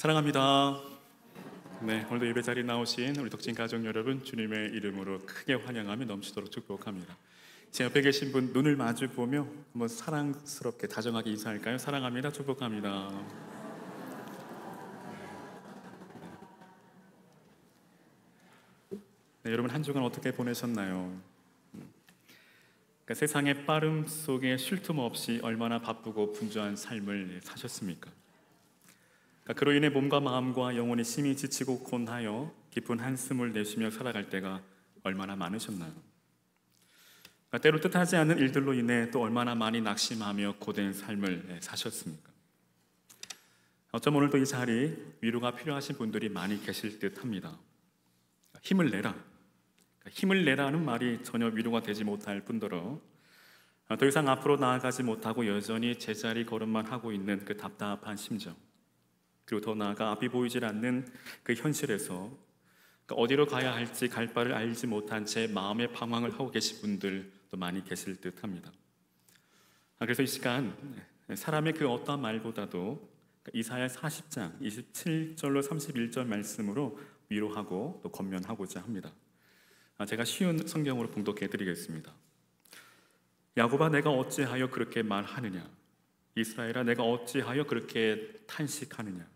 사랑합니다. 네, 오늘도 예배 자리에 나오신 우리 덕진 가족 여러분, 주님의 이름으로 크게 환영하며 넘치도록 축복합니다. 제 옆에 계신 분 눈을 마주 보며 한번 사랑스럽게 다정하게 인사할까요? 사랑합니다. 축복합니다. 네, 여러분 한 주간 어떻게 보내셨나요? 세상의 빠름 속에 쉴 틈 없이 얼마나 바쁘고 분주한 삶을 사셨습니까? 그로 인해 몸과 마음과 영혼이 심히 지치고 곤하여 깊은 한숨을 내쉬며 살아갈 때가 얼마나 많으셨나요? 때로 뜻하지 않는 일들로 인해 또 얼마나 많이 낙심하며 고된 삶을 사셨습니까? 어쩜 오늘도 이 자리 위로가 필요하신 분들이 많이 계실 듯 합니다. 힘을 내라. 힘을 내라는 말이 전혀 위로가 되지 못할 뿐더러 더 이상 앞으로 나아가지 못하고 여전히 제자리 걸음만 하고 있는 그 답답한 심정, 그리고 더 나아가 앞이 보이질 않는 그 현실에서 어디로 가야 할지 갈 바를 알지 못한 제 마음의 방황을 하고 계신 분들도 많이 계실 듯 합니다. 그래서 이 시간 사람의 그 어떠한 말보다도 이사야 40장 27절로 31절 말씀으로 위로하고 또 권면하고자 합니다. 제가 쉬운 성경으로 봉독해 드리겠습니다. 야곱아, 내가 어찌하여 그렇게 말하느냐? 이스라엘아, 내가 어찌하여 그렇게 탄식하느냐?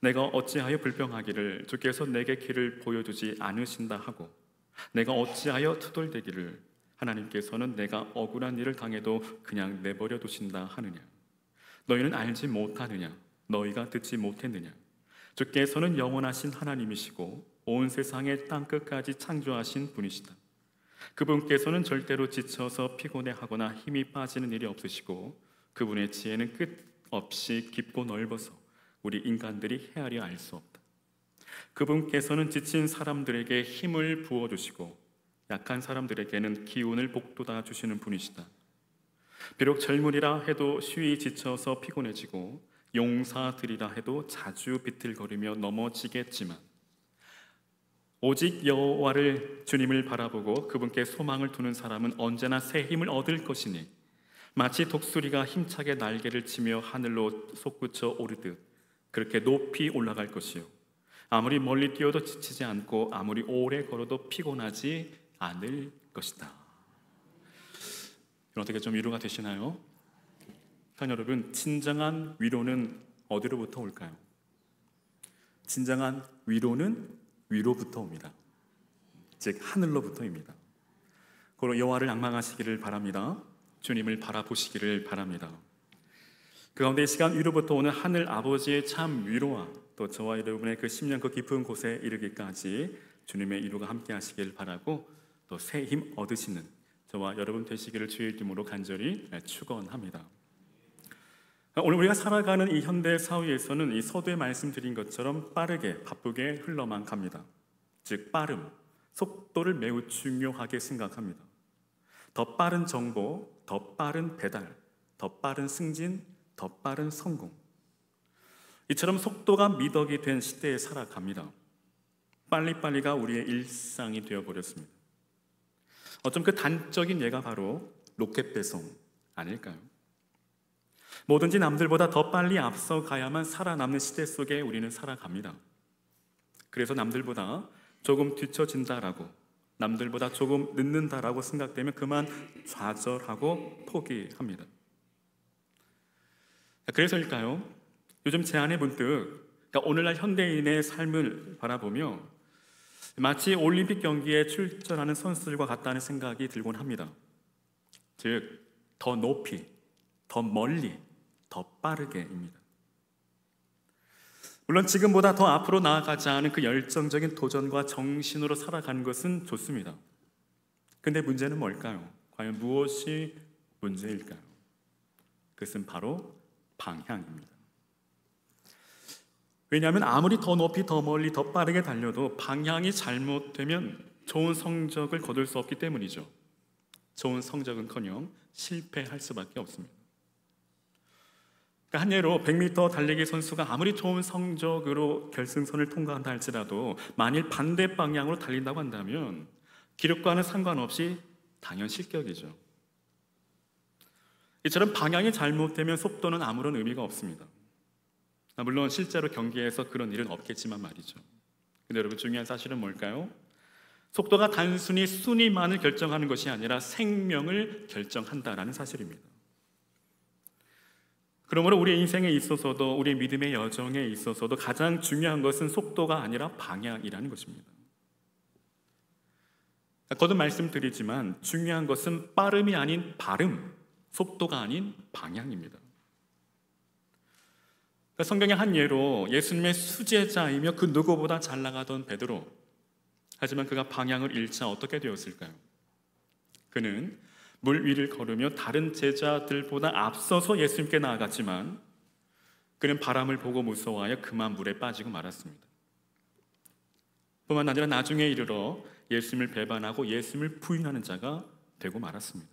내가 어찌하여 불평하기를 주께서 내게 길을 보여주지 않으신다 하고, 내가 어찌하여 투덜대기를 하나님께서는 내가 억울한 일을 당해도 그냥 내버려 두신다 하느냐? 너희는 알지 못하느냐? 너희가 듣지 못했느냐? 주께서는 영원하신 하나님이시고 온 세상의 땅끝까지 창조하신 분이시다. 그분께서는 절대로 지쳐서 피곤해하거나 힘이 빠지는 일이 없으시고 그분의 지혜는 끝없이 깊고 넓어서 우리 인간들이 헤아려 알 수 없다. 그분께서는 지친 사람들에게 힘을 부어주시고 약한 사람들에게는 기운을 북돋아 주시는 분이시다. 비록 젊으리라 해도 쉬이 지쳐서 피곤해지고 용사들이라 해도 자주 비틀거리며 넘어지겠지만 오직 여호와를 주님을 바라보고 그분께 소망을 두는 사람은 언제나 새 힘을 얻을 것이니 마치 독수리가 힘차게 날개를 치며 하늘로 솟구쳐 오르듯 그렇게 높이 올라갈 것이요 아무리 멀리 뛰어도 지치지 않고 아무리 오래 걸어도 피곤하지 않을 것이다. 어떻게 좀 위로가 되시나요? 여러분, 진정한 위로는 어디로부터 올까요? 진정한 위로는 위로부터 옵니다. 즉 하늘로부터입니다. 그로 여호와를 앙망하시기를 바랍니다. 주님을 바라보시기를 바랍니다. 그 가운데 이 시간 위로부터 오는 하늘 아버지의 참 위로와 또 저와 여러분의 그 심령 그 깊은 곳에 이르기까지 주님의 위로가 함께 하시길 바라고 또 새 힘 얻으시는 저와 여러분 되시기를 주의 이름으로 간절히 축원합니다. 오늘 우리가 살아가는 이 현대 사회에서는 이 서두에 말씀드린 것처럼 빠르게 바쁘게 흘러만 갑니다. 즉 빠름, 속도를 매우 중요하게 생각합니다. 더 빠른 정보, 더 빠른 배달, 더 빠른 승진, 더 빠른 성공, 이처럼 속도가 미덕이 된 시대에 살아갑니다. 빨리빨리가 우리의 일상이 되어버렸습니다. 어쩜 그 단적인 예가 바로 로켓 배송 아닐까요? 뭐든지 남들보다 더 빨리 앞서가야만 살아남는 시대 속에 우리는 살아갑니다. 그래서 남들보다 조금 뒤처진다라고, 남들보다 조금 늦는다라고 생각되면 그만 좌절하고 포기합니다. 그래서일까요? 요즘 제 안에 문득 오늘날 현대인의 삶을 바라보며 마치 올림픽 경기에 출전하는 선수들과 같다는 생각이 들곤 합니다. 즉, 더 높이, 더 멀리, 더 빠르게입니다. 물론 지금보다 더 앞으로 나아가자는 그 열정적인 도전과 정신으로 살아가는 것은 좋습니다. 근데 문제는 뭘까요? 과연 무엇이 문제일까요? 그것은 바로 방향입니다. 왜냐하면 아무리 더 높이, 더 멀리, 더 빠르게 달려도 방향이 잘못되면 좋은 성적을 거둘 수 없기 때문이죠. 좋은 성적은커녕 실패할 수밖에 없습니다. 한 예로 100m 달리기 선수가 아무리 좋은 성적으로 결승선을 통과한다 할지라도 만일 반대 방향으로 달린다고 한다면 기록과는 상관없이 당연 실격이죠. 이처럼 방향이 잘못되면 속도는 아무런 의미가 없습니다. 물론 실제로 경기에서 그런 일은 없겠지만 말이죠. 근데 여러분, 중요한 사실은 뭘까요? 속도가 단순히 순위만을 결정하는 것이 아니라 생명을 결정한다라는 사실입니다. 그러므로 우리 인생에 있어서도, 우리의 믿음의 여정에 있어서도 가장 중요한 것은 속도가 아니라 방향이라는 것입니다. 거듭 말씀드리지만 중요한 것은 빠름이 아닌 발음, 속도가 아닌 방향입니다. 성경의 한 예로 예수님의 수제자이며 그 누구보다 잘 나가던 베드로, 하지만 그가 방향을 잃자 어떻게 되었을까요? 그는 물 위를 걸으며 다른 제자들보다 앞서서 예수님께 나아갔지만 그는 바람을 보고 무서워하여 그만 물에 빠지고 말았습니다. 뿐만 아니라 나중에 이르러 예수님을 배반하고 예수님을 부인하는 자가 되고 말았습니다.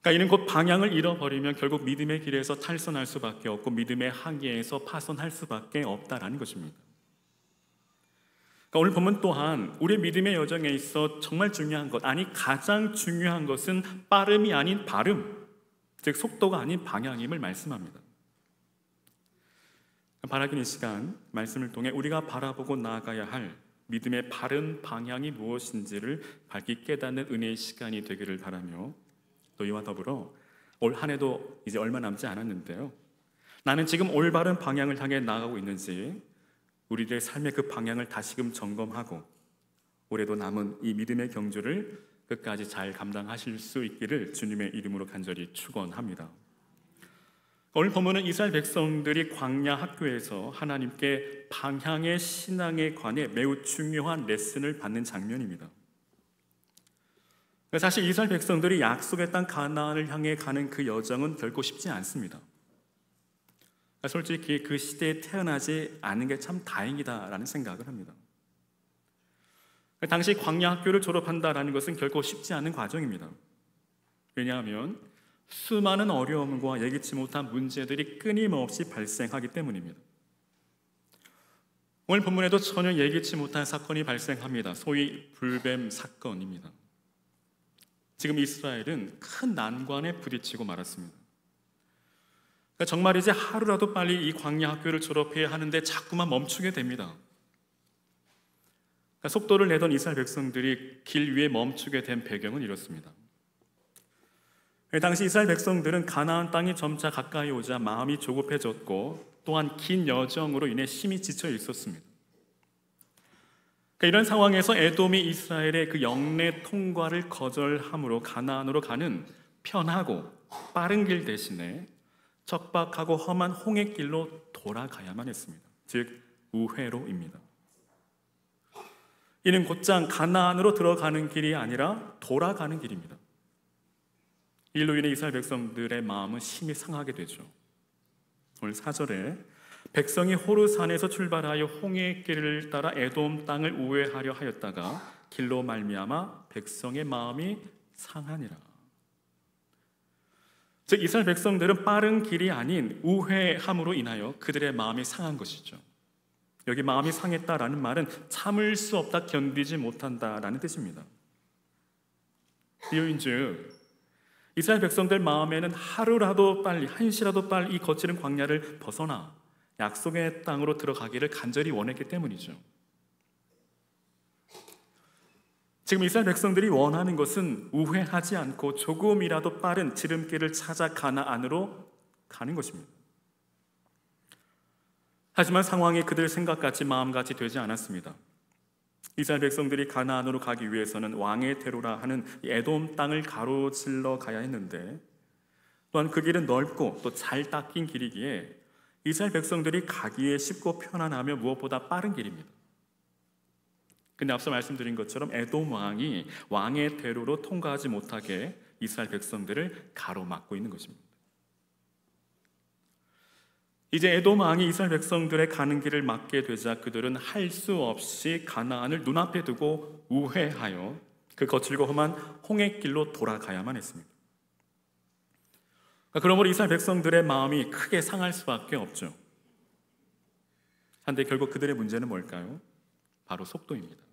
그러니까 이는 곧 방향을 잃어버리면 결국 믿음의 길에서 탈선할 수밖에 없고 믿음의 항해에서 파손할 수밖에 없다라는 것입니다. 그러니까 오늘 본문 또한 우리의 믿음의 여정에 있어 정말 중요한 것, 아니 가장 중요한 것은 빠름이 아닌 발음, 즉 속도가 아닌 방향임을 말씀합니다. 바라긴 이 시간 말씀을 통해 우리가 바라보고 나아가야 할 믿음의 바른 방향이 무엇인지를 밝히 깨닫는 은혜의 시간이 되기를 바라며, 또 이와 더불어 올 한 해도 이제 얼마 남지 않았는데요, 나는 지금 올바른 방향을 향해 나아가고 있는지 우리들의 삶의 그 방향을 다시금 점검하고 올해도 남은 이 믿음의 경주를 끝까지 잘 감당하실 수 있기를 주님의 이름으로 간절히 축원합니다. 오늘 본문은 이스라엘 백성들이 광야 학교에서 하나님께 방향의 신앙에 관해 매우 중요한 레슨을 받는 장면입니다. 사실 이스라엘 백성들이 약속의 땅 가나안을 향해 가는 그 여정은 결코 쉽지 않습니다. 솔직히 그 시대에 태어나지 않은 게 참 다행이다라는 생각을 합니다. 당시 광야 학교를 졸업한다라는 것은 결코 쉽지 않은 과정입니다. 왜냐하면 수많은 어려움과 예기치 못한 문제들이 끊임없이 발생하기 때문입니다. 오늘 본문에도 전혀 예기치 못한 사건이 발생합니다. 소위 불뱀 사건입니다. 지금 이스라엘은 큰 난관에 부딪히고 말았습니다. 정말 이제 하루라도 빨리 이 광야 학교를 졸업해야 하는데 자꾸만 멈추게 됩니다. 속도를 내던 이스라엘 백성들이 길 위에 멈추게 된 배경은 이렇습니다. 당시 이스라엘 백성들은 가나안 땅이 점차 가까이 오자 마음이 조급해졌고 또한 긴 여정으로 인해 심히 지쳐 있었습니다. 이런 상황에서 에돔이 이스라엘의 그 영내 통과를 거절함으로 가나안으로 가는 편하고 빠른 길 대신에 척박하고 험한 홍해길로 돌아가야만 했습니다. 즉 우회로입니다. 이는 곧장 가나안으로 들어가는 길이 아니라 돌아가는 길입니다. 이로 인해 이스라엘 백성들의 마음은 심히 상하게 되죠. 오늘 4절에 백성이 호르산에서 출발하여 홍해길을 따라 에돔 땅을 우회하려 하였다가 길로 말미암아 백성의 마음이 상하니라. 즉 이스라엘 백성들은 빠른 길이 아닌 우회함으로 인하여 그들의 마음이 상한 것이죠. 여기 마음이 상했다라는 말은 참을 수 없다, 견디지 못한다라는 뜻입니다. 이유인즉 이스라엘 백성들 마음에는 하루라도 빨리, 한시라도 빨리 이 거칠은 광야를 벗어나 약속의 땅으로 들어가기를 간절히 원했기 때문이죠. 지금 이스라엘 백성들이 원하는 것은 우회하지 않고 조금이라도 빠른 지름길을 찾아 가나안으로 가는 것입니다. 하지만 상황이 그들 생각같이 마음같이 되지 않았습니다. 이스라엘 백성들이 가나안으로 가기 위해서는 왕의 대로라 하는 에돔 땅을 가로질러 가야 했는데, 또한 그 길은 넓고 또 잘 닦인 길이기에 이스라엘 백성들이 가기에 쉽고 편안하며 무엇보다 빠른 길입니다. 근데 앞서 말씀드린 것처럼 에돔 왕이 왕의 대로로 통과하지 못하게 이스라엘 백성들을 가로막고 있는 것입니다. 이제 에돔 왕이 이스라엘 백성들의 가는 길을 막게 되자 그들은 할 수 없이 가나안을 눈앞에 두고 우회하여 그 거칠고 험한 홍해길로 돌아가야만 했습니다. 그러므로 이스라엘 백성들의 마음이 크게 상할 수밖에 없죠. 한데 결국 그들의 문제는 뭘까요? 바로 속도입니다.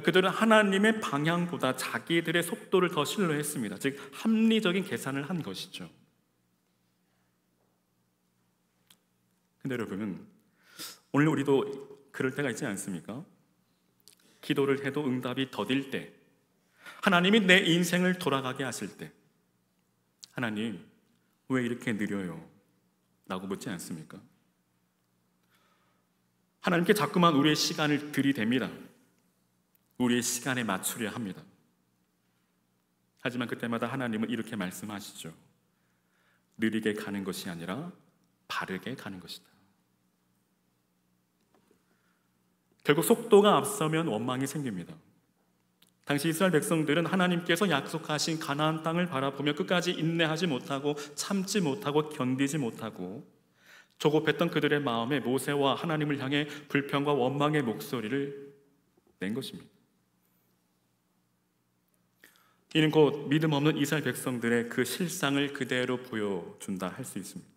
그들은 하나님의 방향보다 자기들의 속도를 더 신뢰했습니다. 즉 합리적인 계산을 한 것이죠. 근데 여러분, 오늘 우리도 그럴 때가 있지 않습니까? 기도를 해도 응답이 더딜 때, 하나님이 내 인생을 돌아가게 하실 때, 하나님 왜 이렇게 느려요? 라고 묻지 않습니까? 하나님께 자꾸만 우리의 시간을 들이댑니다. 우리의 시간에 맞추려 합니다. 하지만 그때마다 하나님은 이렇게 말씀하시죠. 느리게 가는 것이 아니라 바르게 가는 것이다. 결국 속도가 앞서면 원망이 생깁니다. 당시 이스라엘 백성들은 하나님께서 약속하신 가나안 땅을 바라보며 끝까지 인내하지 못하고 참지 못하고 견디지 못하고 조급했던 그들의 마음에 모세와 하나님을 향해 불평과 원망의 목소리를 낸 것입니다. 이는 곧 믿음 없는 이스라엘 백성들의 그 실상을 그대로 보여준다 할 수 있습니다.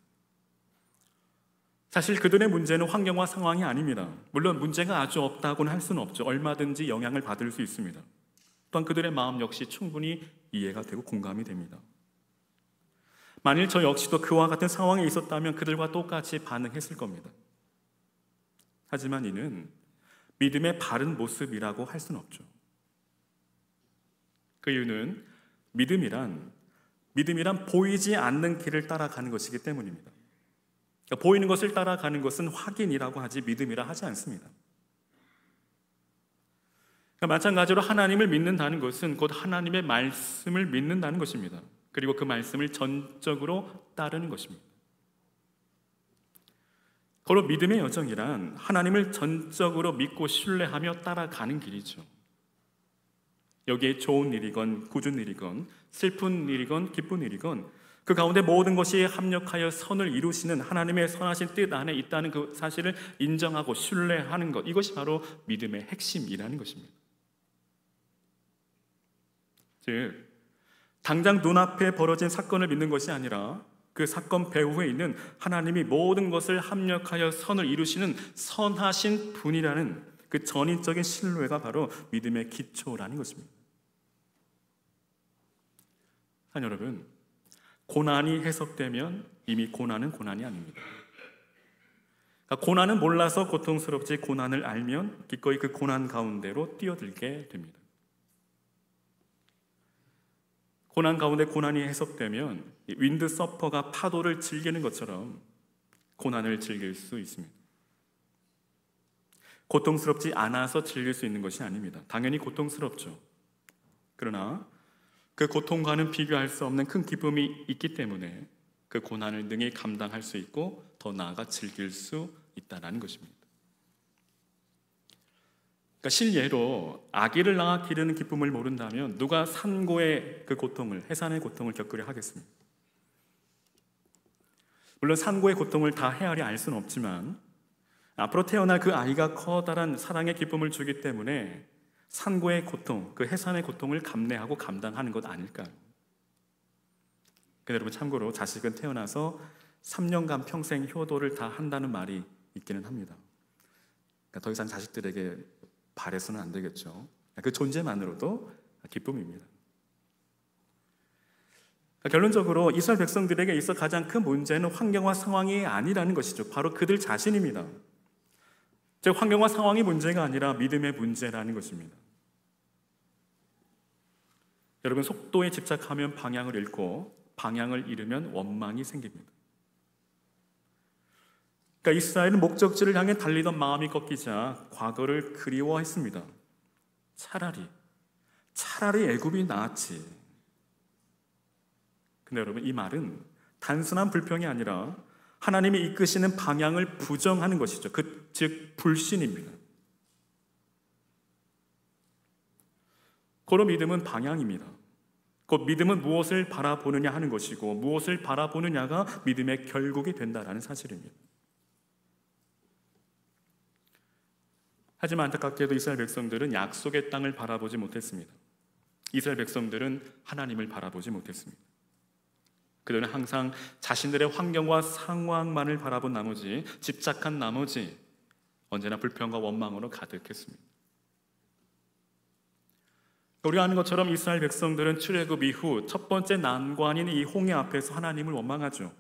사실 그들의 문제는 환경과 상황이 아닙니다. 물론 문제가 아주 없다고는 할 수는 없죠. 얼마든지 영향을 받을 수 있습니다. 또한 그들의 마음 역시 충분히 이해가 되고 공감이 됩니다. 만일 저 역시도 그와 같은 상황에 있었다면 그들과 똑같이 반응했을 겁니다. 하지만 이는 믿음의 바른 모습이라고 할 수는 없죠. 그 이유는 믿음이란 보이지 않는 길을 따라가는 것이기 때문입니다. 그러니까 보이는 것을 따라가는 것은 확인이라고 하지 믿음이라 하지 않습니다. 그러니까 마찬가지로 하나님을 믿는다는 것은 곧 하나님의 말씀을 믿는다는 것입니다. 그리고 그 말씀을 전적으로 따르는 것입니다. 바로 믿음의 여정이란 하나님을 전적으로 믿고 신뢰하며 따라가는 길이죠. 여기에 좋은 일이건 굳은 일이건 슬픈 일이건 기쁜 일이건 그 가운데 모든 것이 합력하여 선을 이루시는 하나님의 선하신 뜻 안에 있다는 그 사실을 인정하고 신뢰하는 것, 이것이 바로 믿음의 핵심이라는 것입니다. 즉 당장 눈앞에 벌어진 사건을 믿는 것이 아니라 그 사건 배후에 있는 하나님이 모든 것을 합력하여 선을 이루시는 선하신 분이라는 그 전인적인 신뢰가 바로 믿음의 기초라는 것입니다. 여러분, 고난이 해석되면 이미 고난은 고난이 아닙니다. 그러니까 고난은 몰라서 고통스럽지 고난을 알면 기꺼이 그 고난 가운데로 뛰어들게 됩니다. 고난 가운데 고난이 해석되면 윈드서퍼가 파도를 즐기는 것처럼 고난을 즐길 수 있습니다. 고통스럽지 않아서 즐길 수 있는 것이 아닙니다. 당연히 고통스럽죠. 그러나 그 고통과는 비교할 수 없는 큰 기쁨이 있기 때문에 그 고난을 능히 감당할 수 있고 더 나아가 즐길 수 있다는 것입니다. 그러니까 실예로 아기를 낳아 기르는 기쁨을 모른다면 누가 산고의 그 고통을, 해산의 고통을 겪으려 하겠습니까? 물론 산고의 고통을 다 헤아려 알 수는 없지만 앞으로 태어날 그 아이가 커다란 사랑의 기쁨을 주기 때문에 산고의 고통, 그 해산의 고통을 감내하고 감당하는 것 아닐까요? 근데 여러분, 참고로 자식은 태어나서 3년간 평생 효도를 다 한다는 말이 있기는 합니다. 그러니까 더 이상 자식들에게 바래서는 안 되겠죠. 그 존재만으로도 기쁨입니다. 그러니까 결론적으로 이스라엘 백성들에게 있어 가장 큰 문제는 환경과 상황이 아니라는 것이죠. 바로 그들 자신입니다. 즉 환경과 상황이 문제가 아니라 믿음의 문제라는 것입니다. 여러분, 속도에 집착하면 방향을 잃고 방향을 잃으면 원망이 생깁니다. 그러니까 이스라엘은 목적지를 향해 달리던 마음이 꺾이자 과거를 그리워했습니다. 차라리 애굽이 나았지. 근데 여러분, 이 말은 단순한 불평이 아니라 하나님이 이끄시는 방향을 부정하는 것이죠. 즉 불신입니다. 고로 믿음은 방향입니다. 곧 믿음은 무엇을 바라보느냐 하는 것이고 무엇을 바라보느냐가 믿음의 결국이 된다는 사실입니다. 하지만 안타깝게도 이스라엘 백성들은 약속의 땅을 바라보지 못했습니다. 이스라엘 백성들은 하나님을 바라보지 못했습니다. 그들은 항상 자신들의 환경과 상황만을 바라본 나머지, 집착한 나머지 언제나 불평과 원망으로 가득했습니다. 우리가 아는 것처럼 이스라엘 백성들은 출애굽 이후 첫 번째 난관인 이 홍해 앞에서 하나님을 원망하죠.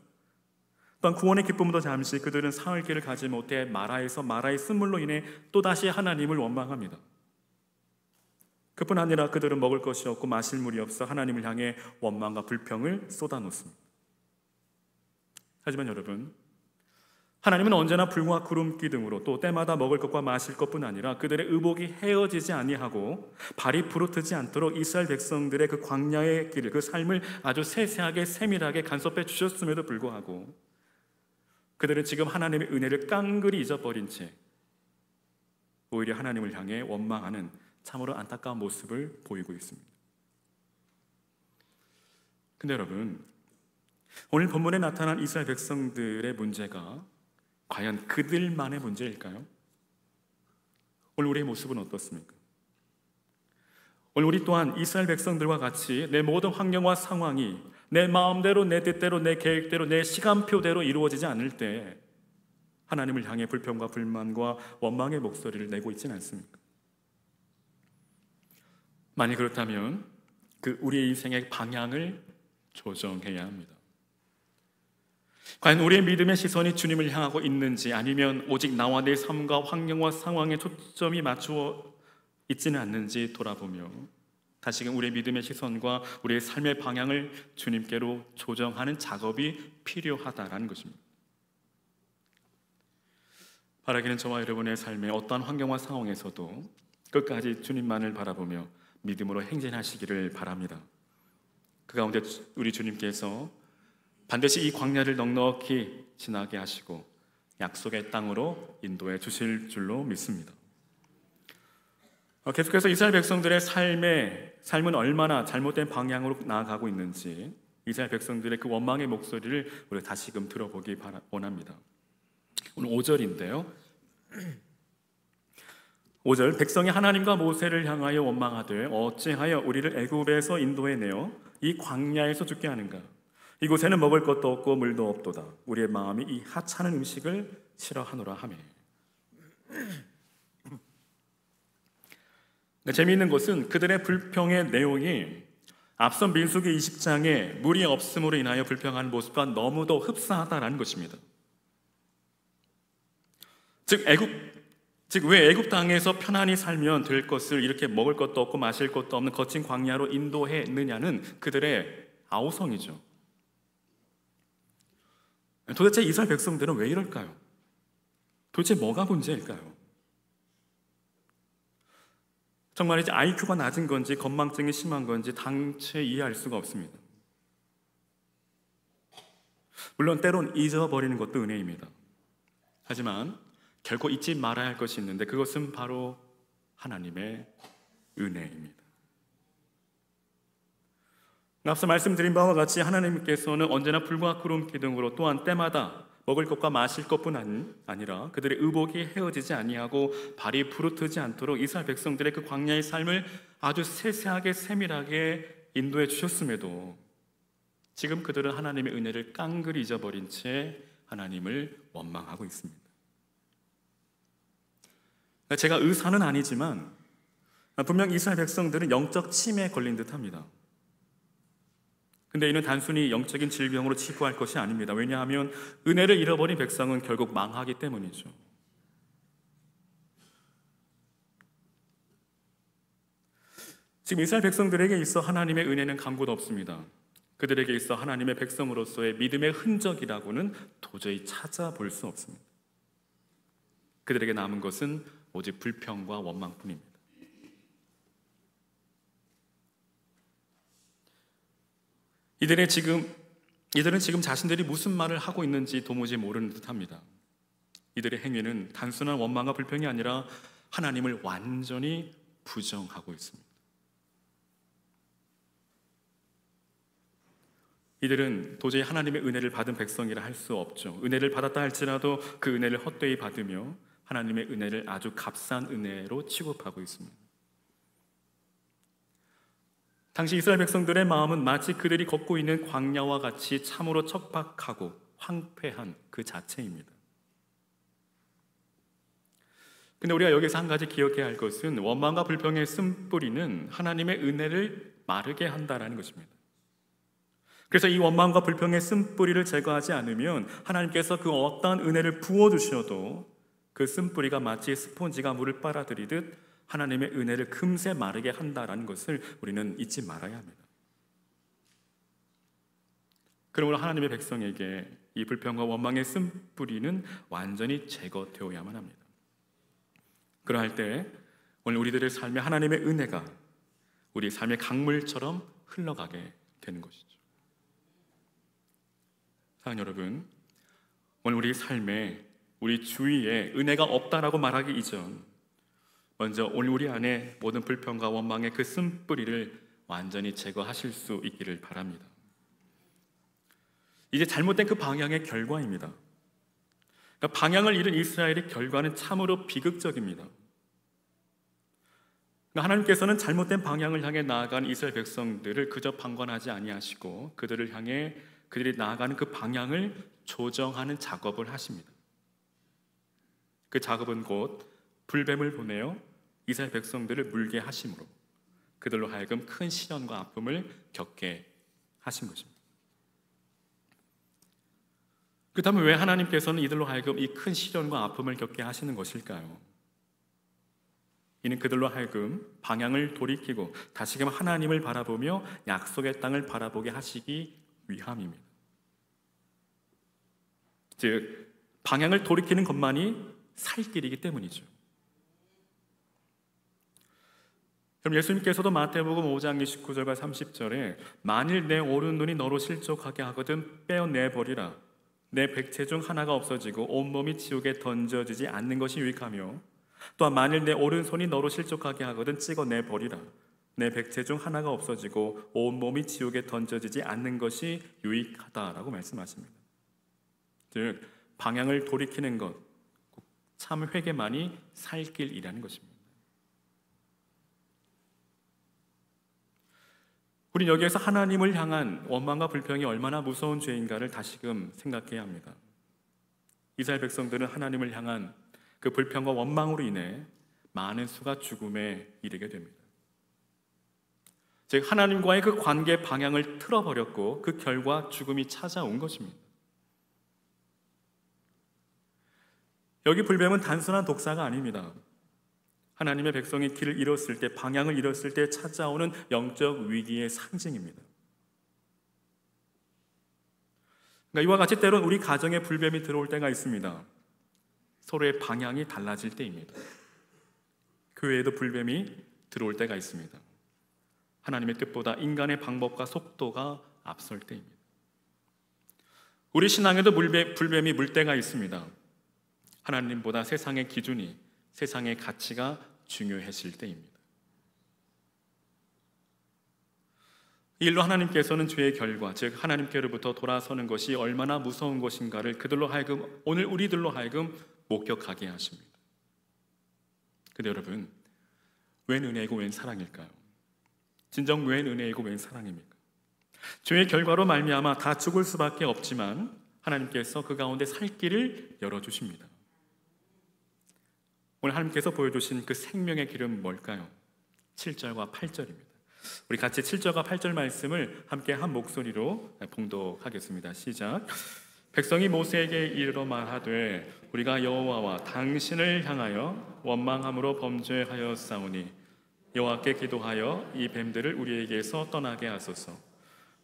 또한 구원의 기쁨도 잠시 그들은 사흘 길을 가지 못해 마라에서 마라의 쓴물로 인해 또다시 하나님을 원망합니다. 그뿐 아니라 그들은 먹을 것이 없고 마실 물이 없어 하나님을 향해 원망과 불평을 쏟아놓습니다. 하지만 여러분, 하나님은 언제나 불과 구름 기둥으로 또 때마다 먹을 것과 마실 것뿐 아니라 그들의 의복이 헤어지지 아니하고 발이 부르트지 않도록 이스라엘 백성들의 그 광야의 길을, 그 삶을 아주 세세하게 세밀하게 간섭해 주셨음에도 불구하고 그들은 지금 하나님의 은혜를 깡그리 잊어버린 채 오히려 하나님을 향해 원망하는 참으로 안타까운 모습을 보이고 있습니다. 근데 여러분, 오늘 본문에 나타난 이스라엘 백성들의 문제가 과연 그들만의 문제일까요? 오늘 우리의 모습은 어떻습니까? 오늘 우리 또한 이스라엘 백성들과 같이 내 모든 환경과 상황이 내 마음대로, 내 뜻대로, 내 계획대로, 내 시간표대로 이루어지지 않을 때 하나님을 향해 불평과 불만과 원망의 목소리를 내고 있지는 않습니까? 만약 그렇다면 그 우리의 인생의 방향을 조정해야 합니다. 과연 우리의 믿음의 시선이 주님을 향하고 있는지, 아니면 오직 나와 내 삶과 환경과 상황에 초점이 맞추어 있지는 않는지 돌아보며 다시금 우리의 믿음의 시선과 우리의 삶의 방향을 주님께로 조정하는 작업이 필요하다라는 것입니다. 바라기는 저와 여러분의 삶의 어떠한 환경과 상황에서도 끝까지 주님만을 바라보며 믿음으로 행진하시기를 바랍니다. 그 가운데 우리 주님께서 반드시 이 광야를 넉넉히 지나게 하시고 약속의 땅으로 인도해 주실 줄로 믿습니다. 계속해서 이스라엘 백성들의 삶은 얼마나 잘못된 방향으로 나아가고 있는지 이스라엘 백성들의 그 원망의 목소리를 우리가 다시금 들어보기 원합니다. 오늘 5절인데요. 5절, 백성이 하나님과 모세를 향하여 원망하되 어찌하여 우리를 애굽에서 인도해내어 이 광야에서 죽게 하는가? 이곳에는 먹을 것도 없고 물도 없도다. 우리의 마음이 이 하찮은 음식을 싫어하노라 하며. 재미있는 것은 그들의 불평의 내용이 앞선 민수기 20장에 물이 없음으로 인하여 불평하는 모습과 너무도 흡사하다는 것입니다. 즉 왜 애굽 땅에서 편안히 살면 될 것을 이렇게 먹을 것도 없고 마실 것도 없는 거친 광야로 인도했느냐는 그들의 아우성이죠. 도대체 이스라엘 백성들은 왜 이럴까요? 도대체 뭐가 문제일까요? 정말 이제 IQ가 낮은 건지 건망증이 심한 건지 당최 이해할 수가 없습니다. 물론 때론 잊어버리는 것도 은혜입니다. 하지만 결코 잊지 말아야 할 것이 있는데 그것은 바로 하나님의 은혜입니다. 앞서 말씀드린 바와 같이 하나님께서는 언제나 불과 구름 기둥으로 또한 때마다 먹을 것과 마실 것뿐 아니라 그들의 의복이 헤어지지 아니하고 발이 부르트지 않도록 이스라엘 백성들의 그 광야의 삶을 아주 세세하게 세밀하게 인도해 주셨음에도 지금 그들은 하나님의 은혜를 깡그리 잊어버린 채 하나님을 원망하고 있습니다. 제가 의사는 아니지만 분명 이스라엘 백성들은 영적 치매에 걸린 듯합니다. 근데 이는 단순히 영적인 질병으로 치부할 것이 아닙니다. 왜냐하면 은혜를 잃어버린 백성은 결국 망하기 때문이죠. 지금 이스라엘 백성들에게 있어 하나님의 은혜는 간곳 없습니다. 그들에게 있어 하나님의 백성으로서의 믿음의 흔적이라고는 도저히 찾아볼 수 없습니다. 그들에게 남은 것은 오직 불평과 원망뿐입니다. 이들은 지금 자신들이 무슨 말을 하고 있는지 도무지 모르는 듯합니다. 이들의 행위는 단순한 원망과 불평이 아니라 하나님을 완전히 부정하고 있습니다. 이들은 도저히 하나님의 은혜를 받은 백성이라 할 수 없죠. 은혜를 받았다 할지라도 그 은혜를 헛되이 받으며 하나님의 은혜를 아주 값싼 은혜로 취급하고 있습니다. 당시 이스라엘 백성들의 마음은 마치 그들이 걷고 있는 광야와 같이 참으로 척박하고 황폐한 그 자체입니다. 근데 우리가 여기서 한 가지 기억해야 할 것은 원망과 불평의 쓴뿌리는 하나님의 은혜를 마르게 한다는 것입니다. 그래서 이 원망과 불평의 쓴뿌리를 제거하지 않으면 하나님께서 그 어떠한 은혜를 부어주셔도 그 쓴뿌리가 마치 스폰지가 물을 빨아들이듯 하나님의 은혜를 금세 마르게 한다라는 것을 우리는 잊지 말아야 합니다. 그러므로 하나님의 백성에게 이 불평과 원망의 쓴뿌리는 완전히 제거되어야만 합니다. 그러할 때 오늘 우리들의 삶에 하나님의 은혜가 우리 삶의 강물처럼 흘러가게 되는 것이죠. 사랑하는 여러분, 오늘 우리 삶에 우리 주위에 은혜가 없다라고 말하기 이전 먼저 오늘 우리 안에 모든 불평과 원망의 그 쓴뿌리를 완전히 제거하실 수 있기를 바랍니다. 이제 잘못된 그 방향의 결과입니다. 그러니까 방향을 잃은 이스라엘의 결과는 참으로 비극적입니다. 그러니까 하나님께서는 잘못된 방향을 향해 나아간 이스라엘 백성들을 그저 방관하지 아니하시고 그들을 향해 그들이 나아가는 그 방향을 조정하는 작업을 하십니다. 그 작업은 곧 불뱀을 보내어 이스라엘 백성들을 물게 하심으로 그들로 하여금 큰 시련과 아픔을 겪게 하신 것입니다. 그렇다면 왜 하나님께서는 이들로 하여금 이 큰 시련과 아픔을 겪게 하시는 것일까요? 이는 그들로 하여금 방향을 돌이키고 다시금 하나님을 바라보며 약속의 땅을 바라보게 하시기 위함입니다. 즉 방향을 돌이키는 것만이 살 길이기 때문이죠. 그럼 예수님께서도 마태복음 5장 29절과 30절에 만일 내 오른눈이 너로 실족하게 하거든 빼어내버리라. 내 백체 중 하나가 없어지고 온몸이 지옥에 던져지지 않는 것이 유익하며 또한 만일 내 오른손이 너로 실족하게 하거든 찍어내버리라. 내 백체 중 하나가 없어지고 온몸이 지옥에 던져지지 않는 것이 유익하다라고 말씀하십니다. 즉 방향을 돌이키는 것, 참 회개만이 살 길이라는 것입니다. 우리는 여기에서 하나님을 향한 원망과 불평이 얼마나 무서운 죄인가를 다시금 생각해야 합니다. 이스라엘 백성들은 하나님을 향한 그 불평과 원망으로 인해 많은 수가 죽음에 이르게 됩니다. 즉 하나님과의 그 관계 방향을 틀어버렸고 그 결과 죽음이 찾아온 것입니다. 여기 불뱀은 단순한 독사가 아닙니다. 하나님의 백성이 길을 잃었을 때, 방향을 잃었을 때 찾아오는 영적 위기의 상징입니다. 그러니까 이와 같이 때론 우리 가정에 불뱀이 들어올 때가 있습니다. 서로의 방향이 달라질 때입니다. 교회에도 불뱀이 들어올 때가 있습니다. 하나님의 뜻보다 인간의 방법과 속도가 앞설 때입니다. 우리 신앙에도 불뱀이 물 때가 있습니다. 하나님보다 세상의 기준이, 세상의 가치가 중요해질 때입니다. 이 일로 하나님께서는 죄의 결과, 즉 하나님께로부터 돌아서는 것이 얼마나 무서운 것인가를 그들로 하여금, 오늘 우리들로 하여금 목격하게 하십니다. 근데 여러분, 웬 은혜이고 웬 사랑일까요? 진정 웬 은혜이고 웬 사랑입니까? 죄의 결과로 말미암아 다 죽을 수밖에 없지만 하나님께서 그 가운데 살 길을 열어주십니다. 오늘 하나님께서 보여주신 그 생명의 길은 뭘까요? 7절과 8절입니다. 우리 같이 7절과 8절 말씀을 함께 한 목소리로 봉독하겠습니다. 시작. 백성이 모세에게 이르러 말하되 우리가 여호와와 당신을 향하여 원망함으로 범죄하였사오니 여호와께 기도하여 이 뱀들을 우리에게서 떠나게 하소서.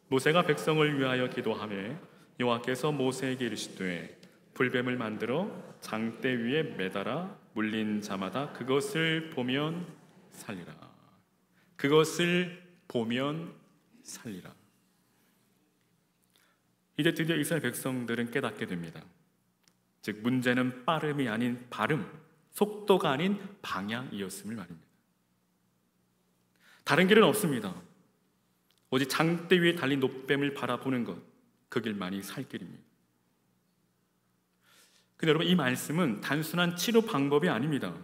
모세가 백성을 위하여 기도하매 여호와께서 모세에게 이르시되 불뱀을 만들어 장대 위에 매달아 물린 자마다 그것을 보면 살리라. 그것을 보면 살리라. 이제 드디어 이스라엘 백성들은 깨닫게 됩니다. 즉 문제는 빠름이 아닌 발음, 속도가 아닌 방향이었음을 말입니다. 다른 길은 없습니다. 오직 장대 위에 달린 놋뱀을 바라보는 것, 그 길만이 살 길입니다. 근데 여러분, 이 말씀은 단순한 치료 방법이 아닙니다.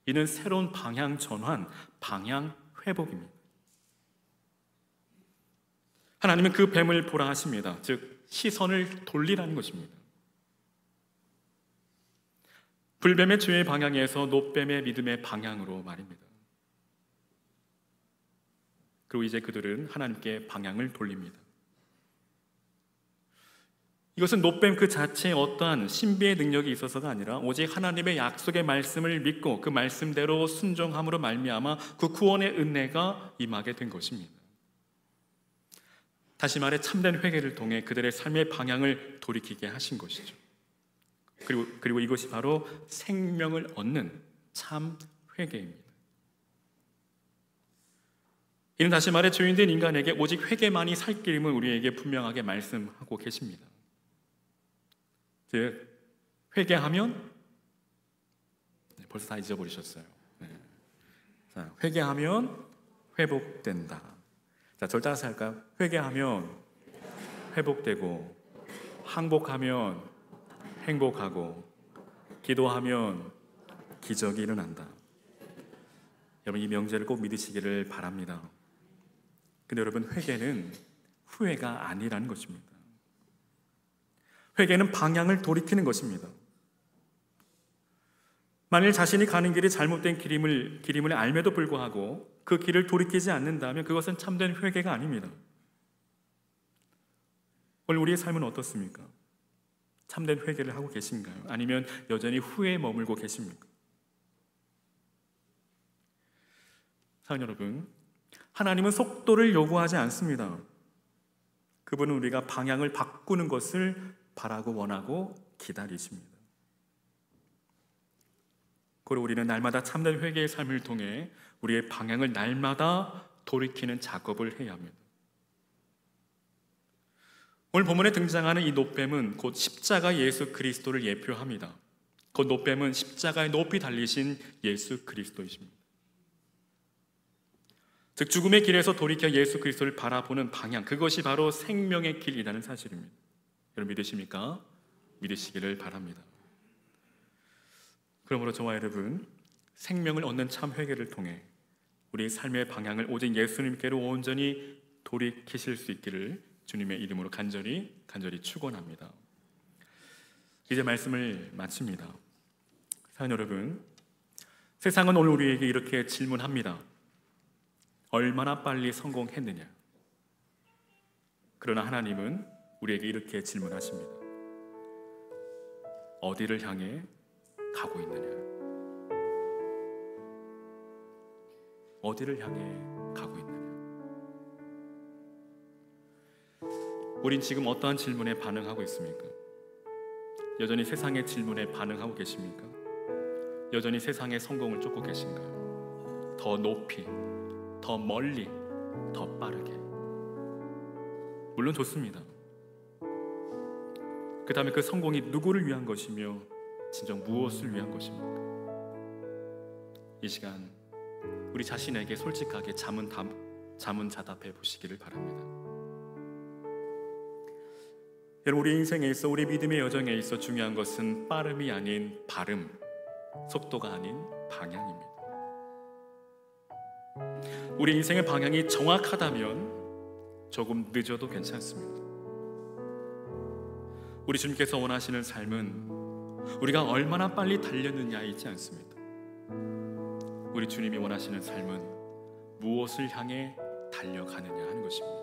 이는 새로운 방향 전환, 방향 회복입니다. 하나님은 그 뱀을 보라 하십니다. 즉 시선을 돌리라는 것입니다. 불뱀의 죄의 방향에서 놋뱀의 믿음의 방향으로 말입니다. 그리고 이제 그들은 하나님께 방향을 돌립니다. 이것은 노뱀 그 자체에 어떠한 신비의 능력이 있어서가 아니라 오직 하나님의 약속의 말씀을 믿고 그 말씀대로 순종함으로 말미암아 그 구원의 은혜가 임하게 된 것입니다. 다시 말해 참된 회개를 통해 그들의 삶의 방향을 돌이키게 하신 것이죠. 그리고 이것이 바로 생명을 얻는 참 회개입니다. 이는 다시 말해 죄인된 인간에게 오직 회개만이 살 길임을 우리에게 분명하게 말씀하고 계십니다. 즉 회개하면 벌써 다 잊어버리셨어요. 자, 회개하면 회복된다. 자, 저를 따라서 할까요? 회개하면 회복되고, 항복하면 행복하고, 기도하면 기적이 일어난다. 여러분 이 명제를 꼭 믿으시기를 바랍니다. 근데 여러분 회개는 후회가 아니라는 것입니다. 회개는 방향을 돌이키는 것입니다. 만일 자신이 가는 길이 잘못된 길임을 알매도 불구하고 그 길을 돌이키지 않는다면 그것은 참된 회개가 아닙니다. 오늘 우리의 삶은 어떻습니까? 참된 회개를 하고 계신가요? 아니면 여전히 후회에 머물고 계십니까? 사랑하는 여러분, 하나님은 속도를 요구하지 않습니다. 그분은 우리가 방향을 바꾸는 것을 바라고 원하고 기다리십니다. 그리고 우리는 날마다 참된 회개의 삶을 통해 우리의 방향을 날마다 돌이키는 작업을 해야 합니다. 오늘 본문에 등장하는 이 놋뱀은 곧 십자가 예수 그리스도를 예표합니다. 그 놋뱀은 십자가에 높이 달리신 예수 그리스도이십니다. 즉 죽음의 길에서 돌이켜 예수 그리스도를 바라보는 방향, 그것이 바로 생명의 길이라는 사실입니다. 여러분 믿으십니까? 믿으시기를 바랍니다. 그러므로 저와 여러분 생명을 얻는 참 회개를 통해 우리의 삶의 방향을 오직 예수님께로 온전히 돌이키실 수 있기를 주님의 이름으로 간절히 축원합니다. 이제 말씀을 마칩니다. 사랑하는 여러분, 세상은 오늘 우리에게 이렇게 질문합니다. 얼마나 빨리 성공했느냐? 그러나 하나님은 우리에게 이렇게 질문하십니다. 어디를 향해 가고 있느냐? 어디를 향해 가고 있느냐? 우린 지금 어떠한 질문에 반응하고 있습니까? 여전히 세상의 질문에 반응하고 계십니까? 여전히 세상의 성공을 쫓고 계신가요? 더 높이, 더 멀리, 더 빠르게. 물론 좋습니다. 그 다음에 그 성공이 누구를 위한 것이며 진정 무엇을 위한 것입니까? 이 시간 우리 자신에게 솔직하게 자문자답해 보시기를 바랍니다. 여러분 우리 인생에 있어, 우리 믿음의 여정에 있어 중요한 것은 빠름이 아닌 발음, 속도가 아닌 방향입니다. 우리 인생의 방향이 정확하다면 조금 늦어도 괜찮습니다. 우리 주님께서 원하시는 삶은 우리가 얼마나 빨리 달렸느냐에 있지 않습니다. 우리 주님이 원하시는 삶은 무엇을 향해 달려가느냐 하는 것입니다.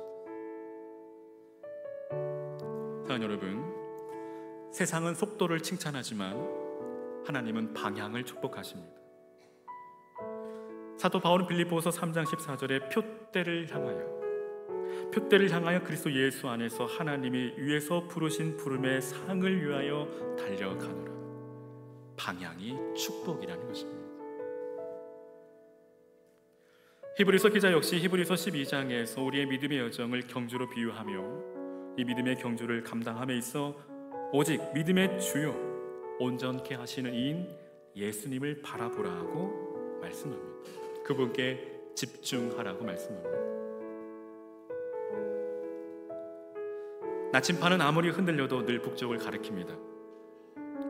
사랑하는 여러분, 세상은 속도를 칭찬하지만 하나님은 방향을 축복하십니다. 사도 바울은 빌립보서 3장 14절에 표대를 향하여 그리스도 예수 안에서 하나님이 위에서 부르신 부름의 상을 위하여 달려가노라. 방향이 축복이라는 것입니다. 히브리서 기자 역시 히브리서 12장에서 우리의 믿음의 여정을 경주로 비유하며 이 믿음의 경주를 감당함에 있어 오직 믿음의 주요 온전케 하시는 이인 예수님을 바라보라고 말씀합니다. 그분께 집중하라고 말씀합니다. 나침판은 아무리 흔들려도 늘 북쪽을 가리킵니다.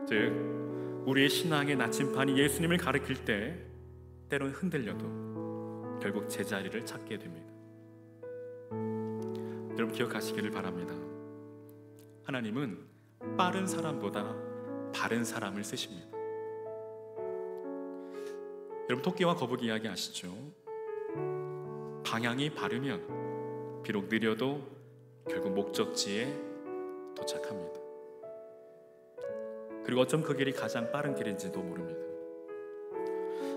즉 우리의 신앙의 나침판이 예수님을 가리킬 때 때론 흔들려도 결국 제자리를 찾게 됩니다. 여러분 기억하시기를 바랍니다. 하나님은 빠른 사람보다 바른 사람을 쓰십니다. 여러분 토끼와 거북이 이야기 아시죠? 방향이 바르면 비록 느려도 결국 목적지에 도착합니다. 그리고 어쩜 그 길이 가장 빠른 길인지도 모릅니다.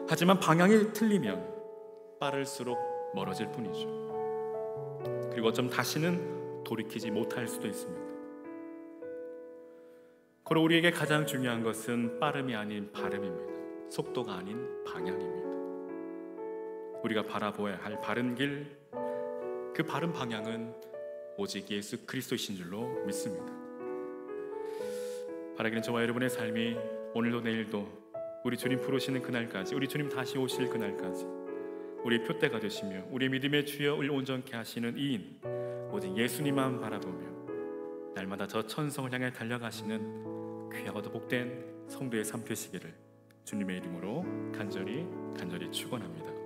하지만 방향이 틀리면 빠를수록 멀어질 뿐이죠. 그리고 어쩜 다시는 돌이키지 못할 수도 있습니다. 그리고 우리에게 가장 중요한 것은 빠름이 아닌 발음입니다. 속도가 아닌 방향입니다. 우리가 바라보아야 할 바른 길, 그 바른 방향은 오직 예수 그리스도이신 줄로 믿습니다. 바라기는 저와 여러분의 삶이 오늘도 내일도 우리 주님 부르시는 그날까지, 우리 주님 다시 오실 그날까지 우리의 표대가 되시며 우리의 믿음의 주역을 온전케 하시는 이인 오직 예수님만 바라보며 날마다 저 천성을 향해 달려가시는 귀하고도 복된 성도의 삶 되시기를 주님의 이름으로 간절히 축원합니다.